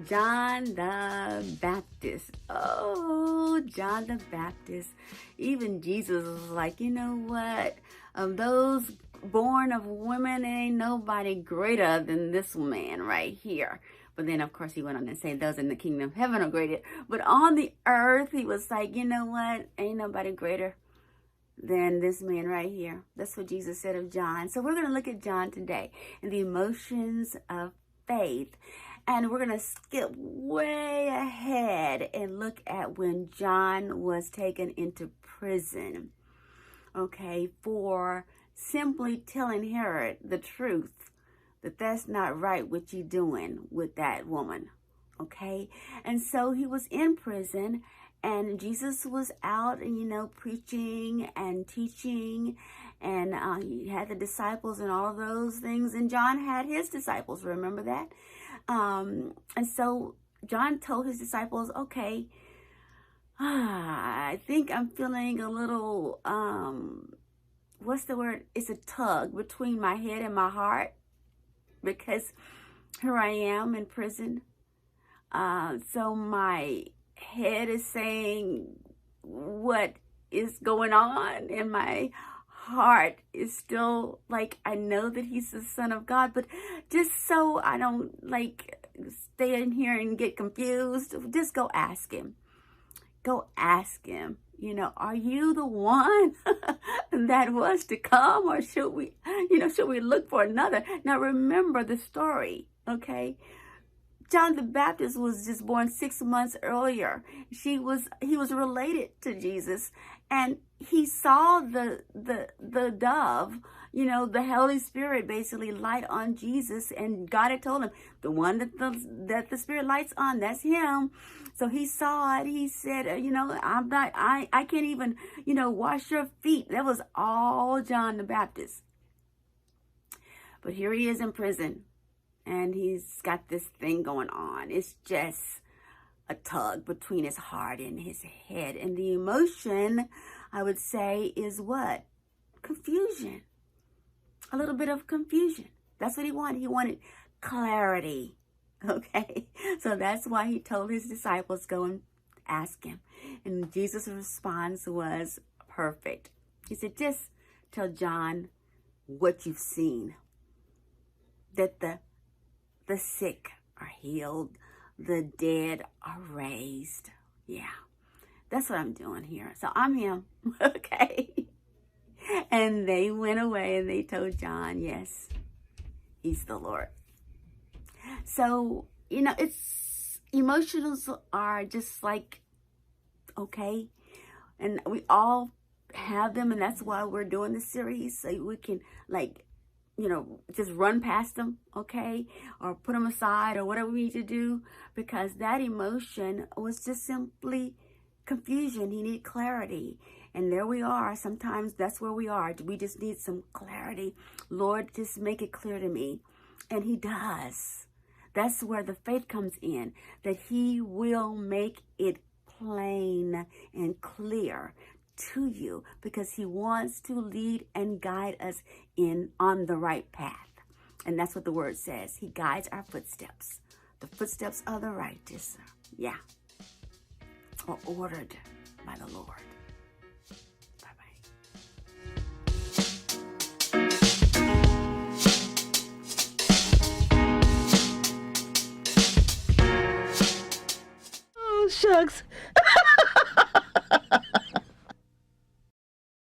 John the Baptist. Oh, John the Baptist. Even Jesus was like, you know what? Of those born of women, ain't nobody greater than this man right here. But then, of course, he went on to say, those in the kingdom of heaven are greater. But on the earth, he was like, you know what? Ain't nobody greater than this man right here. That's what Jesus said of John. So we're going to look at John today and the emotions of faith. And we're going to skip way ahead and look at when John was taken into prison, okay, for simply telling Herod the truth that that's not right what you're doing with that woman, okay? And so he was in prison, and Jesus was out and, preaching and teaching, and he had the disciples and all of those things, and John had his disciples, remember that? And so John told his disciples, okay, I think I'm feeling a little, what's the word? It's a tug between my head and my heart, because here I am in prison. So my head is saying what is going on, and my heart is still like, I know that he's the Son of God, but just so I don't stay in here and get confused, just go ask him. Go ask him, are you the one that was to come, or should we look for another? Now remember the story, okay? John the Baptist was just born 6 months earlier. He was related to Jesus, and he saw the dove, the Holy Spirit basically light on Jesus, and God had told him, the one that the Spirit lights on, that's him. So he saw it. He said, I can't even, wash your feet. That was all John the Baptist. But here he is in prison, and he's got this thing going on. It's just a tug between his heart and his head. And the emotion, I would say, is what? Confusion. A little bit of confusion. That's what he wanted. He wanted clarity. Okay? So that's why he told his disciples, go and ask him. And Jesus' response was perfect. He said, just tell John what you've seen. That the sick are healed, the dead are raised. Yeah, that's what I'm doing here. So I'm him, okay? And they went away and they told John, yes, he's the Lord. So, it's emotions are just like, okay, and we all have them, and that's why we're doing this series, so we can just run past them, okay? Or put them aside, or whatever we need to do, because that emotion was just simply confusion. He needed clarity. And there we are. Sometimes that's where we are. We just need some clarity. Lord, just make it clear to me. And he does. That's where the faith comes in, that he will make it plain and clear to you, because he wants to lead and guide us on the right path. And that's what the word says. He guides our footsteps. The footsteps of the righteous, yeah, are ordered by the Lord. Bye-bye. Oh, shucks.